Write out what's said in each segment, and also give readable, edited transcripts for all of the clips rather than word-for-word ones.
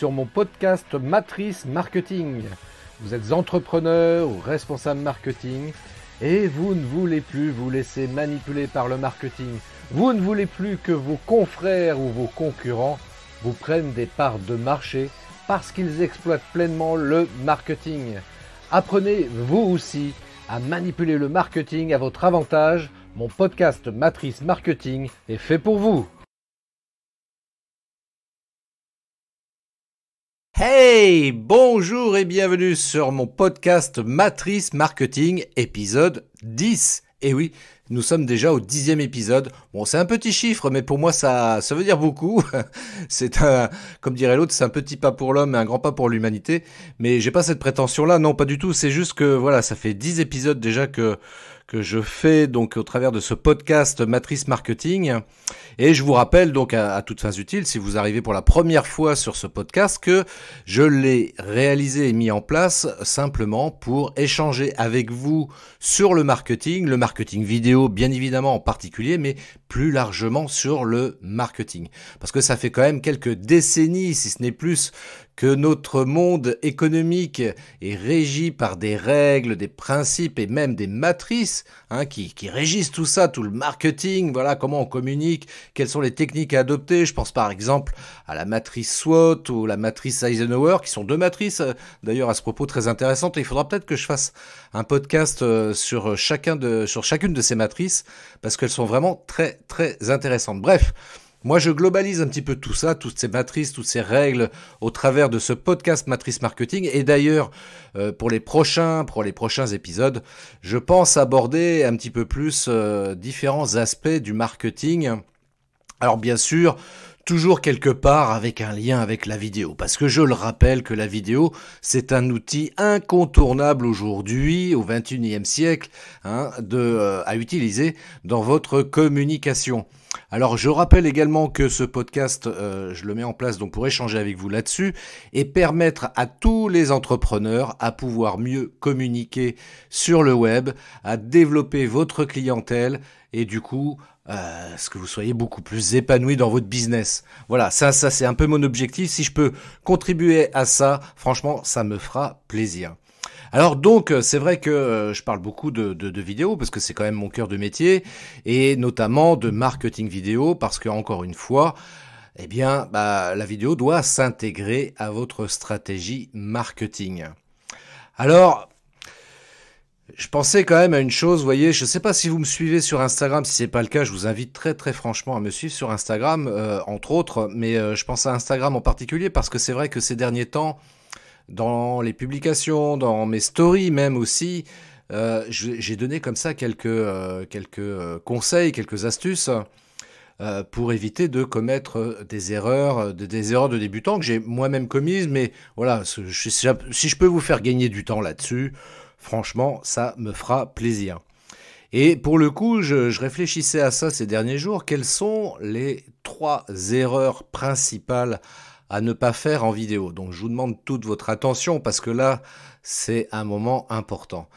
sur mon podcast Matrice Marketing. Vous êtes entrepreneur ou responsable marketing et vous ne voulez plus vous laisser manipuler par le marketing. Vous ne voulez plus que vos confrères ou vos concurrents vous prennent des parts de marché parce qu'ils exploitent pleinement le marketing. Apprenez vous aussi à manipuler le marketing à votre avantage. Mon podcast Matrice Marketing est fait pour vous. Hey, bonjour et bienvenue sur mon podcast Matrice Marketing, épisode 10. Et oui, nous sommes déjà au 10e épisode. Bon, c'est un petit chiffre, mais pour moi, ça veut dire beaucoup. C'est comme dirait l'autre, c'est un petit pas pour l'homme et un grand pas pour l'humanité. Mais j'ai pas cette prétention-là, non, pas du tout. C'est juste que, voilà, ça fait 10 épisodes déjà que je fais donc au travers de ce podcast Matrice Marketing. Et je vous rappelle donc à toutes fins utiles, si vous arrivez pour la première fois sur ce podcast, que je l'ai réalisé et mis en place simplement pour échanger avec vous sur le marketing vidéo bien évidemment en particulier, mais plus largement sur le marketing. Parce que ça fait quand même quelques décennies, si ce n'est plus, que notre monde économique est régi par des règles, des principes et même des matrices qui régissent tout ça, tout le marketing, voilà, comment on communique, quelles sont les techniques à adopter. Je pense par exemple à la matrice SWOT ou la matrice Eisenhower, qui sont deux matrices d'ailleurs à ce propos très intéressantes. Et il faudra peut-être que je fasse un podcast sur chacune de ces matrices, parce qu'elles sont vraiment très très intéressantes. Bref, moi, je globalise un petit peu tout ça, toutes ces matrices, toutes ces règles au travers de ce podcast Matrice Marketing. Et d'ailleurs, pour les prochains épisodes, je pense aborder un petit peu plus différents aspects du marketing. Alors bien sûr, toujours quelque part avec un lien avec la vidéo, parce que je le rappelle que la vidéo, c'est un outil incontournable aujourd'hui, au XXIe siècle, à utiliser dans votre communication. Alors je rappelle également que ce podcast, je le mets en place donc pour échanger avec vous là-dessus et permettre à tous les entrepreneurs à pouvoir mieux communiquer sur le web, à développer votre clientèle et du coup ce que vous soyez beaucoup plus épanoui dans votre business. Voilà, ça c'est un peu mon objectif. Si je peux contribuer à ça, franchement, ça me fera plaisir. Alors donc, c'est vrai que je parle beaucoup de vidéos parce que c'est quand même mon cœur de métier et notamment de marketing vidéo parce que encore une fois, eh bien, la vidéo doit s'intégrer à votre stratégie marketing. Alors, je pensais quand même à une chose, vous voyez, je ne sais pas si vous me suivez sur Instagram, si c'est pas le cas, je vous invite très très franchement à me suivre sur Instagram, entre autres, mais je pense à Instagram en particulier parce que c'est vrai que ces derniers temps, dans les publications, dans mes stories même aussi, j'ai donné comme ça quelques conseils, quelques astuces pour éviter de commettre des erreurs de débutants que j'ai moi-même commises. Mais voilà, si je peux vous faire gagner du temps là-dessus, franchement, ça me fera plaisir. Et pour le coup, je réfléchissais à ça ces derniers jours. Quelles sont les 3 erreurs principales à ne pas faire en vidéo? Donc je vous demande toute votre attention parce que là, c'est un moment important.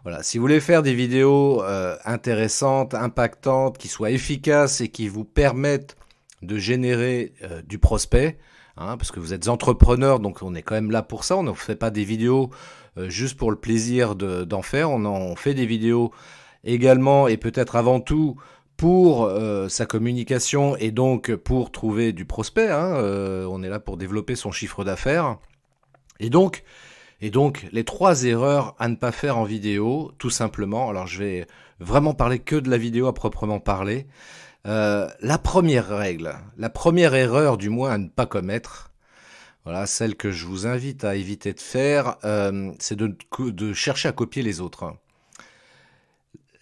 Voilà, si vous voulez faire des vidéos intéressantes, impactantes, qui soient efficaces et qui vous permettent de générer du prospect, parce que vous êtes entrepreneur, donc on est quand même là pour ça. On ne fait pas des vidéos juste pour le plaisir d'en faire. On fait des vidéos également et peut-être avant tout pour sa communication et donc pour trouver du prospect. On est là pour développer son chiffre d'affaires. Et donc, les 3 erreurs à ne pas faire en vidéo, tout simplement. Alors, je vais vraiment parler que de la vidéo à proprement parler. La première erreur du moins à ne pas commettre, voilà, celle que je vous invite à éviter de faire, c'est de chercher à copier les autres.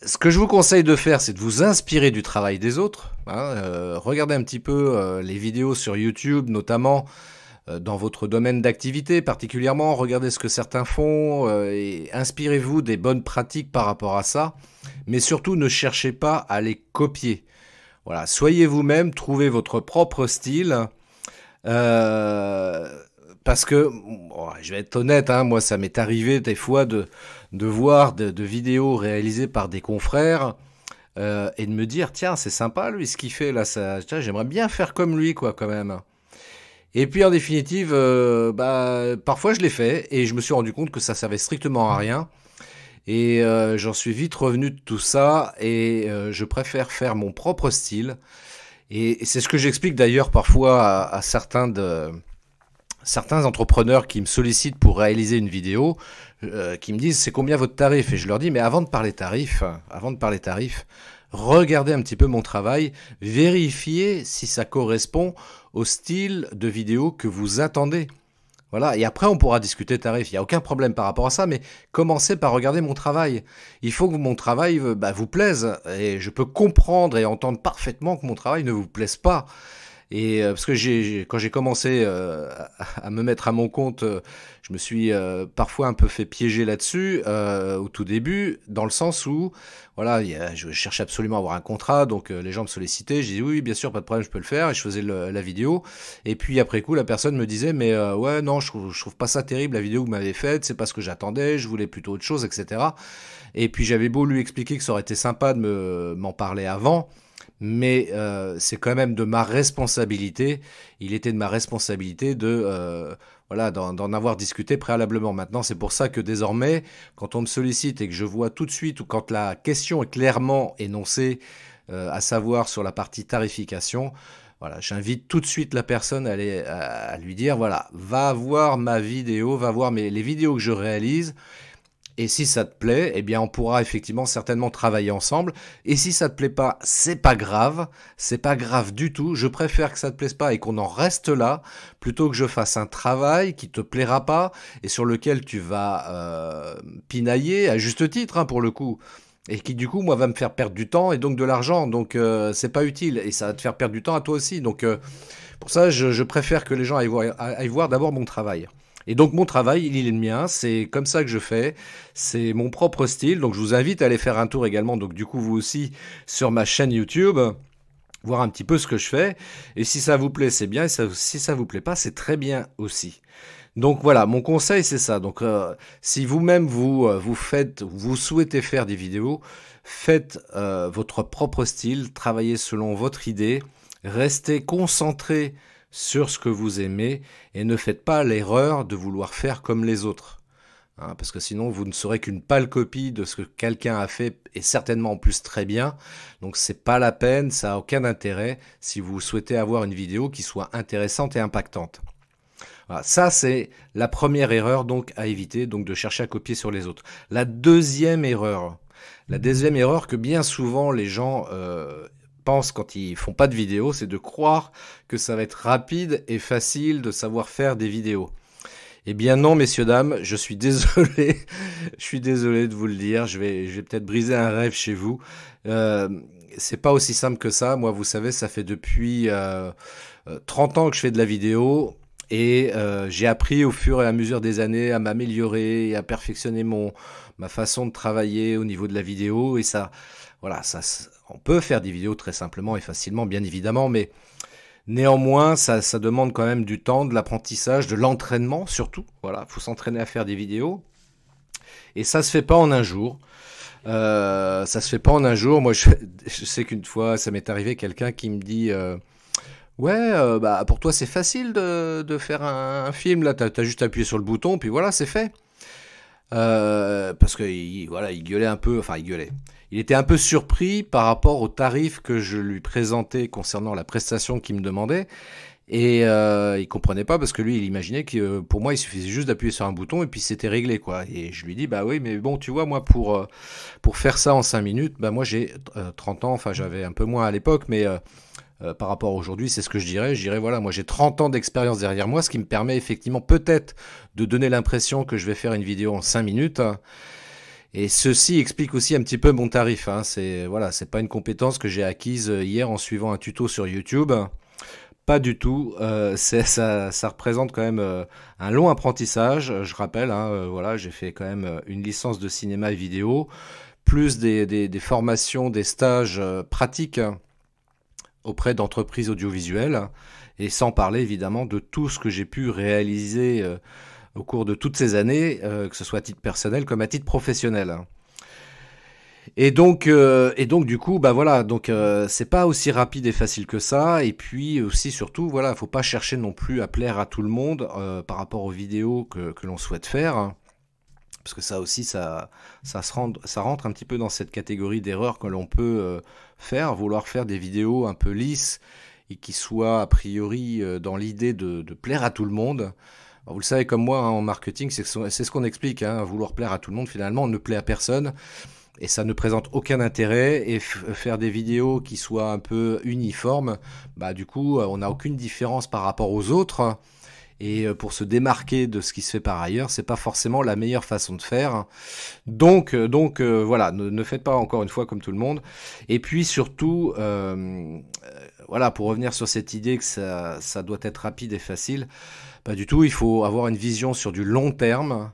Ce que je vous conseille de faire, c'est de vous inspirer du travail des autres. Regardez un petit peu les vidéos sur YouTube, notamment dans votre domaine d'activité particulièrement. Regardez ce que certains font et inspirez-vous des bonnes pratiques par rapport à ça. Mais surtout, ne cherchez pas à les copier. Voilà, soyez vous-même, trouvez votre propre style. Parce que, je vais être honnête, moi ça m'est arrivé des fois de voir de vidéos réalisées par des confrères et de me dire, tiens, c'est sympa lui ce qu'il fait là, ça, tiens, j'aimerais bien faire comme lui quoi quand même. Et puis en définitive, parfois je l'ai fait et je me suis rendu compte que ça servait strictement à rien. Et j'en suis vite revenu de tout ça et je préfère faire mon propre style. Et c'est ce que j'explique d'ailleurs parfois à certains entrepreneurs qui me sollicitent pour réaliser une vidéo, qui me disent c'est combien votre tarif? Et je leur dis mais avant de parler tarif, regardez un petit peu mon travail, vérifiez si ça correspond au style de vidéo que vous attendez. Voilà, et après on pourra discuter tarif, il n'y a aucun problème par rapport à ça, mais commencez par regarder mon travail. Il faut que mon travail vous plaise, et je peux comprendre et entendre parfaitement que mon travail ne vous plaise pas. Et parce que quand j'ai commencé à me mettre à mon compte, je me suis parfois un peu fait piéger là-dessus au tout début, dans le sens où voilà, je cherchais absolument à avoir un contrat, donc les gens me sollicitaient, j'ai dit oui, bien sûr, pas de problème, je peux le faire, et je faisais la vidéo. Et puis après coup, la personne me disait mais ouais, non, je trouve pas ça terrible la vidéo que vous m'avez faite, c'est pas ce que j'attendais, je voulais plutôt autre chose, etc. Et puis j'avais beau lui expliquer que ça aurait été sympa de m'en parler avant. Mais c'est quand même de ma responsabilité. Il était de ma responsabilité voilà, d'en avoir discuté préalablement. Maintenant, c'est pour ça que désormais, quand on me sollicite et que je vois tout de suite, ou quand la question est clairement énoncée, à savoir sur la partie tarification, voilà, j'invite tout de suite la personne à lui dire, voilà, va voir ma vidéo, va voir les vidéos que je réalise. Et si ça te plaît, eh bien on pourra effectivement certainement travailler ensemble. Et si ça te plaît pas, c'est pas grave du tout. Je préfère que ça te plaise pas et qu'on en reste là, plutôt que je fasse un travail qui te plaira pas et sur lequel tu vas pinailler à juste titre pour le coup. Et qui du coup moi va me faire perdre du temps et donc de l'argent. Donc c'est pas utile et ça va te faire perdre du temps à toi aussi. Donc pour ça je préfère que les gens aillent voir d'abord mon travail. Et donc mon travail, il est le mien, c'est comme ça que je fais, c'est mon propre style, donc je vous invite à aller faire un tour également, donc du coup vous aussi sur ma chaîne YouTube, voir un petit peu ce que je fais, et si ça vous plaît c'est bien, et si ça vous plaît pas c'est très bien aussi. Donc voilà, mon conseil c'est ça, donc si vous-même vous souhaitez faire des vidéos, faites votre propre style, travaillez selon votre idée, restez concentré sur ce que vous aimez et ne faites pas l'erreur de vouloir faire comme les autres. Parce que sinon, vous ne serez qu'une pâle copie de ce que quelqu'un a fait et certainement en plus très bien. Donc c'est pas la peine, ça n'a aucun intérêt si vous souhaitez avoir une vidéo qui soit intéressante et impactante. Voilà, ça c'est la première erreur donc à éviter, donc de chercher à copier sur les autres. La deuxième erreur que bien souvent les gens pensent quand ils font pas de vidéos, c'est de croire que ça va être rapide et facile de savoir faire des vidéos. Eh bien non, messieurs, dames, je suis désolé, je suis désolé de vous le dire, je vais peut-être briser un rêve chez vous. C'est pas aussi simple que ça. Moi, vous savez, ça fait depuis 30 ans que je fais de la vidéo et j'ai appris au fur et à mesure des années à m'améliorer et à perfectionner ma façon de travailler au niveau de la vidéo et ça, voilà, on peut faire des vidéos très simplement et facilement, bien évidemment, mais néanmoins, ça demande quand même du temps, de l'apprentissage, de l'entraînement surtout. Voilà, faut s'entraîner à faire des vidéos. Et ça se fait pas en un jour. Ça se fait pas en un jour. Moi, je sais qu'une fois, ça m'est arrivé quelqu'un qui me dit ouais, pour toi, c'est facile de faire un film. Là, t'as juste appuyé sur le bouton, puis voilà, c'est fait. Parce que voilà, il gueulait un peu, enfin il gueulait. Il était un peu surpris par rapport au tarif que je lui présentais concernant la prestation qu'il me demandait. Et il comprenait pas parce que lui, il imaginait que pour moi, il suffisait juste d'appuyer sur un bouton et puis c'était réglé, quoi. Et je lui dis, bah oui, mais bon, tu vois, moi, pour faire ça en 5 minutes, bah moi, j'ai 30 ans, enfin, j'avais un peu moins à l'époque, mais par rapport à aujourd'hui, c'est ce que je dirais. Je dirais, voilà, moi, j'ai 30 ans d'expérience derrière moi, ce qui me permet effectivement peut-être de donner l'impression que je vais faire une vidéo en 5 minutes. Et ceci explique aussi un petit peu mon tarif. C'est voilà, c'est pas une compétence que j'ai acquise hier en suivant un tuto sur YouTube. Pas du tout. Ça représente quand même un long apprentissage. Je rappelle, voilà, j'ai fait quand même une licence de cinéma et vidéo, plus des formations, des stages pratiques auprès d'entreprises audiovisuelles, et sans parler évidemment de tout ce que j'ai pu réaliser au cours de toutes ces années, que ce soit à titre personnel comme à titre professionnel. Et donc du coup, bah voilà, donc c'est pas aussi rapide et facile que ça. Et puis aussi surtout, voilà, faut pas chercher non plus à plaire à tout le monde par rapport aux vidéos que l'on souhaite faire, hein. Parce que ça aussi, ça rentre un petit peu dans cette catégorie d'erreurs que l'on peut faire, vouloir faire des vidéos un peu lisses et qui soient a priori dans l'idée de plaire à tout le monde. Alors, vous le savez comme moi, hein, en marketing, c'est ce qu'on explique, hein, vouloir plaire à tout le monde, finalement, on ne plaît à personne. Et ça ne présente aucun intérêt. Et faire des vidéos qui soient un peu uniformes, bah du coup, on n'a aucune différence par rapport aux autres. Et pour se démarquer de ce qui se fait par ailleurs, c'est pas forcément la meilleure façon de faire. Donc voilà, ne faites pas encore une fois comme tout le monde. Et puis surtout, voilà, pour revenir sur cette idée que ça doit être rapide et facile, pas du tout. Il faut avoir une vision sur du long terme.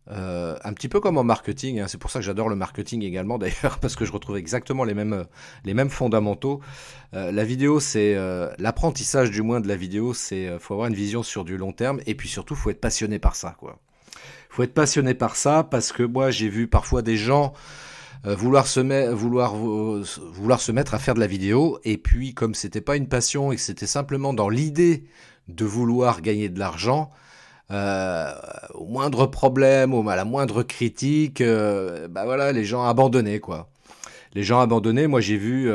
Un petit peu comme en marketing, hein. C'est pour ça que j'adore le marketing également d'ailleurs, parce que je retrouve exactement les mêmes fondamentaux. La vidéo, c'est l'apprentissage du moins de la vidéo, c'est faut avoir une vision sur du long terme, et puis surtout, faut être passionné par ça, quoi. Faut être passionné par ça, parce que moi, j'ai vu parfois des gens vouloir se mettre à faire de la vidéo, et puis comme c'était pas une passion et que c'était simplement dans l'idée de vouloir gagner de l'argent, euh, au moindre problème, à la moindre critique, bah voilà, les gens abandonnaient, quoi. Les gens abandonnaient. Moi, j'ai vu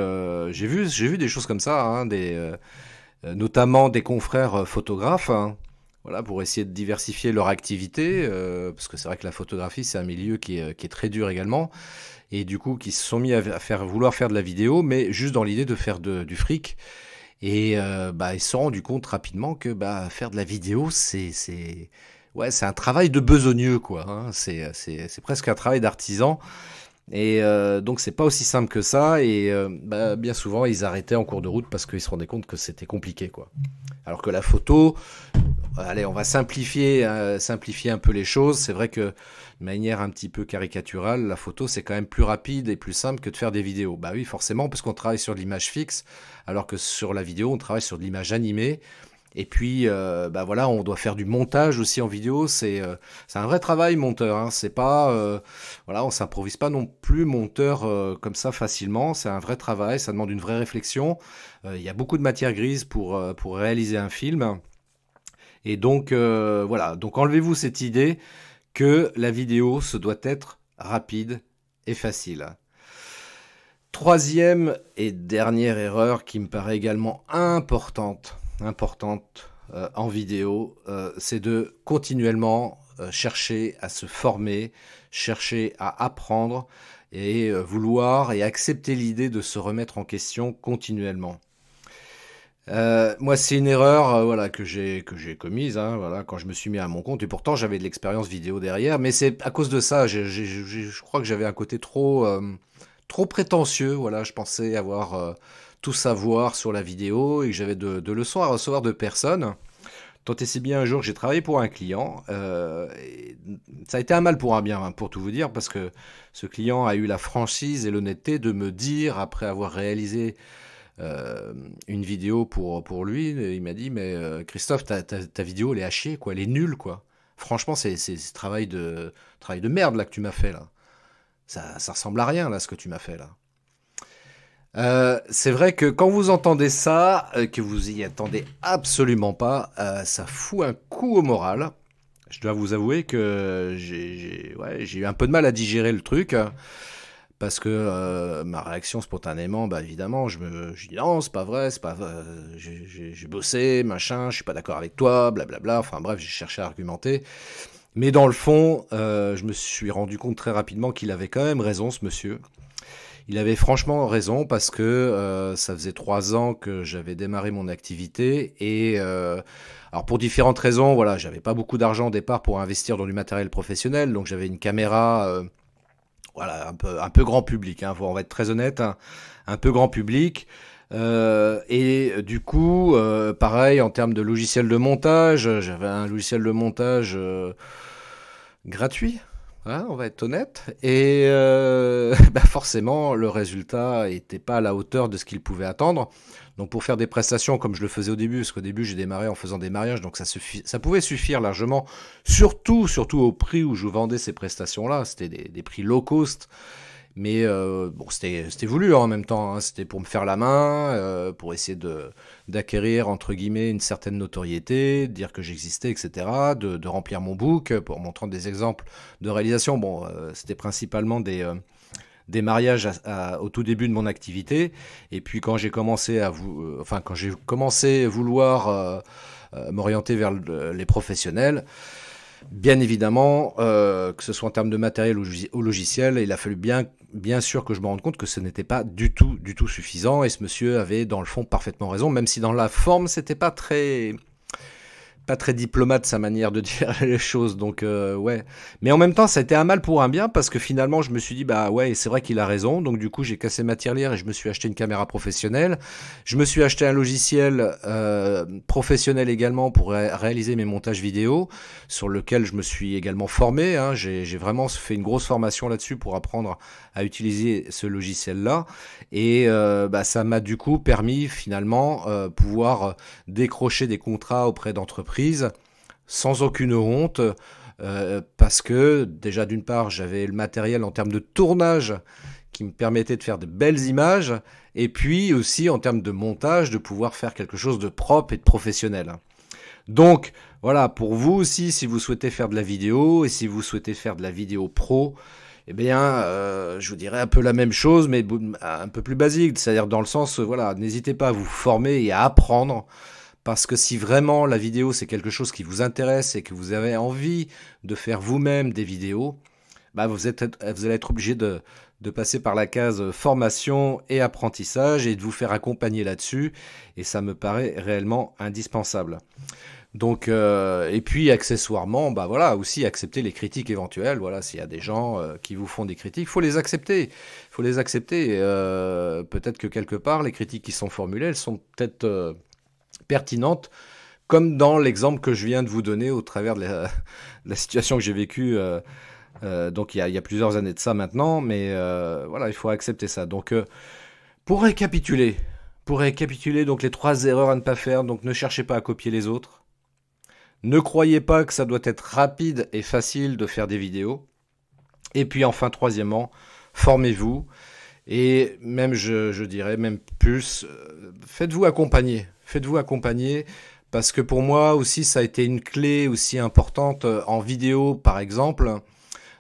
des choses comme ça, hein, notamment des confrères photographes, hein, voilà, pour essayer de diversifier leur activité, parce que c'est vrai que la photographie, c'est un milieu qui est très dur également, et du coup, qui se sont mis vouloir faire de la vidéo, mais juste dans l'idée de faire du fric. Et bah, ils se sont rendus compte rapidement que bah, faire de la vidéo, ouais, c'est un travail de besogneux, quoi, hein. C'est presque un travail d'artisan. Et donc, c'est pas aussi simple que ça. Et bah, bien souvent, ils arrêtaient en cours de route parce qu'ils se rendaient compte que c'était compliqué, quoi. Alors que la photo, allez, on va simplifier un peu les choses. C'est vrai que de manière un petit peu caricaturale, la photo, c'est quand même plus rapide et plus simple que de faire des vidéos. Bah oui, forcément, parce qu'on travaille sur de l'image fixe, alors que sur la vidéo, on travaille sur de l'image animée. Et puis, bah voilà, on doit faire du montage aussi en vidéo. C'est un vrai travail, monteur, hein. C'est pas, voilà, on s'improvise pas non plus monteur comme ça facilement. C'est un vrai travail, ça demande une vraie réflexion. Il y a beaucoup de matière grise pour réaliser un film. Et donc, voilà. Donc, enlevez-vous cette idée que la vidéo, se doit être rapide et facile. Troisième et dernière erreur qui me paraît également importante en vidéo, c'est de continuellement chercher à se former, chercher à apprendre et vouloir et accepter l'idée de se remettre en question continuellement. Moi, c'est une erreur, voilà, que j'ai commise, hein, voilà, quand je me suis mis à mon compte. Et pourtant, j'avais de l'expérience vidéo derrière, mais c'est à cause de ça. Je crois que j'avais un côté trop prétentieux. Voilà, je pensais avoir tout savoir sur la vidéo et que j'avais de leçons à recevoir de personne. Tant et si bien un jour que j'ai travaillé pour un client, et ça a été un mal pour un bien, hein, pour tout vous dire, parce que ce client a eu la franchise et l'honnêteté de me dire, après avoir réalisé une vidéo pour lui, il m'a dit, mais Christophe, ta vidéo, elle est à chier, quoi, elle est nulle, quoi. Franchement, c'est travail de merde, là, que tu m'as fait, là. Ça ressemble à rien, là, ce que tu m'as fait, là. C'est vrai que quand vous entendez ça, que vous y attendez absolument pas, ça fout un coup au moral. Je dois vous avouer que ouais, j'ai eu un peu de mal à digérer le truc. Parce que ma réaction spontanément, bah évidemment, je dis non, c'est pas vrai, j'ai bossé, machin, je suis pas d'accord avec toi, blablabla. Enfin bref, j'ai cherché à argumenter. Mais dans le fond, je me suis rendu compte très rapidement qu'il avait quand même raison, ce monsieur. Il avait franchement raison parce que ça faisait 3 ans que j'avais démarré mon activité et alors pour différentes raisons, voilà, j'avais pas beaucoup d'argent au départ pour investir dans du matériel professionnel, donc j'avais une caméra. Voilà, un peu grand public, hein, on va être très honnête, hein, un peu grand public. Et du coup, pareil, en termes de logiciel de montage, j'avais un logiciel de montage gratuit, hein, on va être honnête. Et bah forcément, le résultat n'était pas à la hauteur de ce qu'il pouvait attendre. Donc pour faire des prestations comme je le faisais au début, parce qu'au début j'ai démarré en faisant des mariages, donc ça pouvait suffire largement, surtout au prix où je vendais ces prestations-là, c'était des prix low cost, Mais bon, c'était voulu en même temps, hein. C'était pour me faire la main, pour essayer d'acquérir, entre guillemets, une certaine notoriété, de dire que j'existais, etc., de remplir mon book, pour montrant des exemples de réalisation. Bon, c'était principalement des mariages au tout début de mon activité. Et puis quand j'ai commencé quand j'ai commencé à vouloir m'orienter vers les professionnels, bien évidemment, que ce soit en termes de matériel ou logiciel, il a fallu bien sûr que je me rende compte que ce n'était pas du tout suffisant. Et ce monsieur avait dans le fond parfaitement raison, même si dans la forme c'était pas très diplomate sa manière de dire les choses, donc ouais. Mais en même temps, ça a été un mal pour un bien, parce que finalement, je me suis dit, bah ouais, c'est vrai qu'il a raison, donc du coup, j'ai cassé ma tirelire et je me suis acheté une caméra professionnelle. Je me suis acheté un logiciel professionnel également pour réaliser mes montages vidéo, sur lequel je me suis également formé, hein. J'ai vraiment fait une grosse formation là-dessus pour apprendre à utiliser ce logiciel-là, et bah, ça m'a du coup permis finalement pouvoir décrocher des contrats auprès d'entreprises sans aucune honte, parce que déjà d'une part j'avais le matériel en termes de tournage qui me permettait de faire de belles images, et puis aussi en termes de montage de pouvoir faire quelque chose de propre et de professionnel. Donc voilà, pour vous aussi, si vous souhaitez faire de la vidéo et si vous souhaitez faire de la vidéo pro, eh bien, je vous dirais un peu la même chose, mais un peu plus basique, c'est-à-dire dans le sens, voilà, n'hésitez pas à vous former et à apprendre, parce que si vraiment la vidéo c'est quelque chose qui vous intéresse et que vous avez envie de faire vous-même des vidéos, bah vous allez être obligé de passer par la case formation et apprentissage et de vous faire accompagner là-dessus, et ça me paraît réellement indispensable. Donc, et puis accessoirement, bah voilà, aussi accepter les critiques éventuelles. Voilà, s'il y a des gens qui vous font des critiques, faut les accepter. Faut les accepter. Peut-être que quelque part, les critiques qui sont formulées, elles sont peut-être pertinentes, comme dans l'exemple que je viens de vous donner au travers de la situation que j'ai vécue. Donc, il y a plusieurs années de ça maintenant, mais voilà, il faut accepter ça. Donc, pour récapituler, donc les 3 erreurs à ne pas faire. Donc, ne cherchez pas à copier les autres. Ne croyez pas que ça doit être rapide et facile de faire des vidéos. Et puis enfin, troisièmement, formez-vous. Et même, je dirais, même plus, faites-vous accompagner. Faites-vous accompagner, parce que pour moi aussi, ça a été une clé aussi importante en vidéo, par exemple,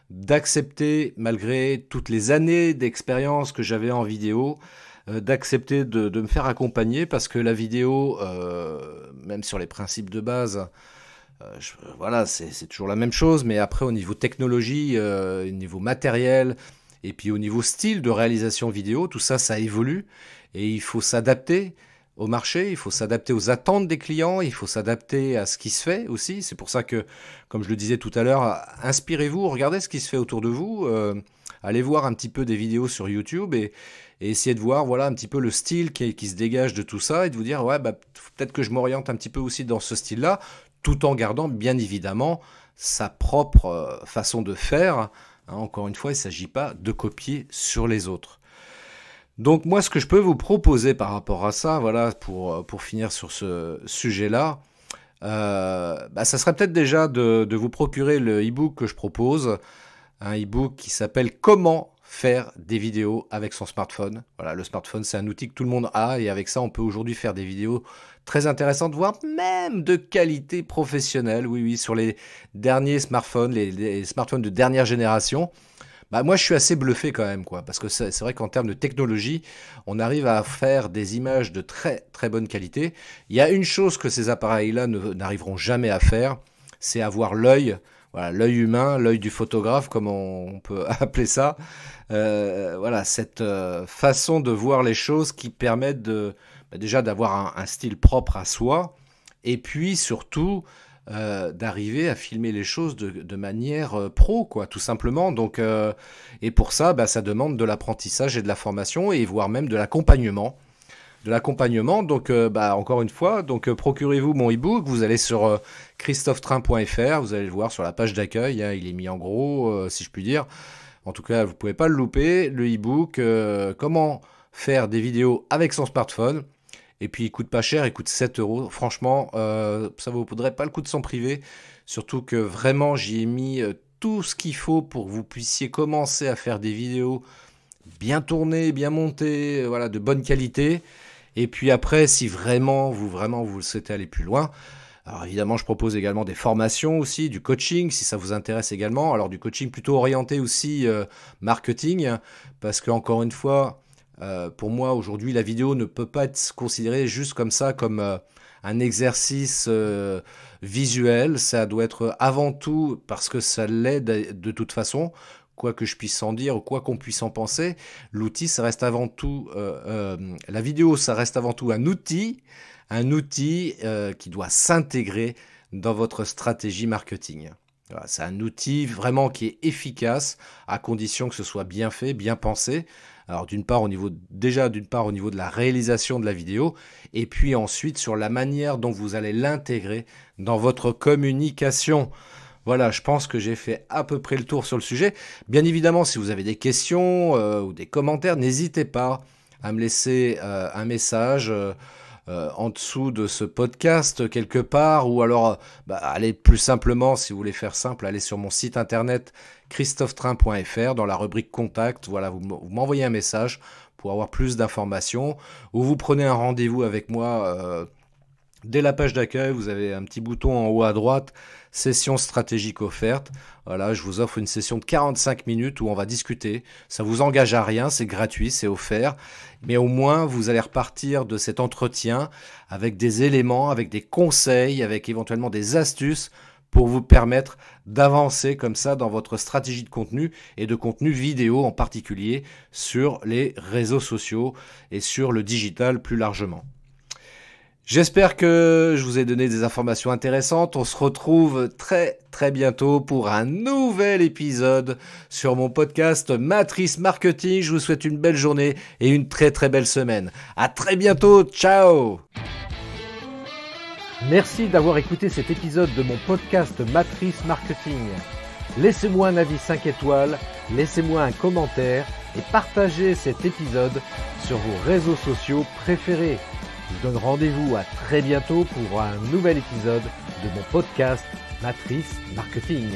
d'accepter, malgré toutes les années d'expérience que j'avais en vidéo, d'accepter de me faire accompagner, parce que la vidéo, même sur les principes de base, voilà, c'est toujours la même chose, mais après au niveau technologie, au niveau matériel, et puis au niveau style de réalisation vidéo, tout ça, ça évolue, et il faut s'adapter au marché, il faut s'adapter aux attentes des clients, il faut s'adapter à ce qui se fait aussi. C'est pour ça que, comme je le disais tout à l'heure, inspirez-vous, regardez ce qui se fait autour de vous, allez voir un petit peu des vidéos sur YouTube, et essayez de voir, voilà, un petit peu le style qui se dégage de tout ça, et de vous dire, ouais, bah, peut-être que je m'oriente un petit peu aussi dans ce style-là, tout en gardant bien évidemment sa propre façon de faire. Hein, encore une fois, il ne s'agit pas de copier sur les autres. Donc moi, ce que je peux vous proposer par rapport à ça, voilà, pour finir sur ce sujet-là, bah, ça serait peut-être déjà de vous procurer le e-book que je propose, un e-book qui s'appelle Comment faire des vidéos avec son smartphone. Voilà, le smartphone, c'est un outil que tout le monde a, et avec ça, on peut aujourd'hui faire des vidéos très intéressantes, voire même de qualité professionnelle. Oui, oui, sur les derniers smartphones, les smartphones de dernière génération. Bah, moi, je suis assez bluffé quand même, quoi, parce que c'est vrai qu'en termes de technologie, on arrive à faire des images de très très bonne qualité. Il y a une chose que ces appareils-là n'arriveront jamais à faire, c'est avoir l'œil, voilà, l'œil humain, l'œil du photographe, comme on peut appeler ça. Voilà, cette façon de voir les choses qui permettent déjà d'avoir un style propre à soi, et puis surtout d'arriver à filmer les choses de manière pro, quoi, tout simplement. Donc, et pour ça, bah, ça demande de l'apprentissage et de la formation, et voire même de l'accompagnement. Donc, bah, encore une fois, donc procurez-vous mon e-book. Vous allez sur christophetrain.fr, vous allez le voir sur la page d'accueil, hein, il est mis en gros, si je puis dire. En tout cas, vous pouvez pas le louper. Le e-book, comment faire des vidéos avec son smartphone. Et puis, il coûte pas cher, il coûte 7 euros. Franchement, ça vous vaudrait pas le coup de s'en priver. Surtout que vraiment, j'y ai mis tout ce qu'il faut pour que vous puissiez commencer à faire des vidéos bien tourné, bien monté, voilà, de bonne qualité. Et puis après, si vraiment vous souhaitez aller plus loin, alors évidemment, je propose également des formations aussi, du coaching, si ça vous intéresse également. Alors du coaching plutôt orienté aussi marketing, parce que encore une fois, pour moi aujourd'hui, la vidéo ne peut pas être considérée juste comme ça, comme un exercice visuel. Ça doit être avant tout, parce que ça l'est de toute façon, quoi que je puisse en dire ou quoi qu'on puisse en penser, l'outil, ça reste avant tout, la vidéo, ça reste avant tout un outil qui doit s'intégrer dans votre stratégie marketing. Voilà, c'est un outil vraiment qui est efficace à condition que ce soit bien fait, bien pensé. Alors d'une part au niveau de la réalisation de la vidéo et puis ensuite sur la manière dont vous allez l'intégrer dans votre communication. Voilà, je pense que j'ai fait à peu près le tour sur le sujet. Bien évidemment, si vous avez des questions ou des commentaires, n'hésitez pas à me laisser un message en dessous de ce podcast quelque part, ou alors allez plus simplement, si vous voulez faire simple, allez sur mon site internet christophetrain.fr dans la rubrique contact. Voilà, vous m'envoyez un message pour avoir plus d'informations, ou vous prenez un rendez-vous avec moi dès la page d'accueil. Vous avez un petit bouton en haut à droite, session stratégique offerte. Voilà, je vous offre une session de 45 minutes où on va discuter. Ça vous engage à rien, c'est gratuit, c'est offert. Mais au moins, vous allez repartir de cet entretien avec des éléments, avec des conseils, avec éventuellement des astuces pour vous permettre d'avancer comme ça dans votre stratégie de contenu et de contenu vidéo en particulier sur les réseaux sociaux et sur le digital plus largement. J'espère que je vous ai donné des informations intéressantes. On se retrouve très très bientôt pour un nouvel épisode sur mon podcast Matrice Marketing. Je vous souhaite une belle journée et une très très belle semaine. À très bientôt, ciao! Merci d'avoir écouté cet épisode de mon podcast Matrice Marketing. Laissez-moi un avis 5 étoiles, laissez-moi un commentaire et partagez cet épisode sur vos réseaux sociaux préférés. Je vous donne rendez-vous à très bientôt pour un nouvel épisode de mon podcast Matrice Marketing.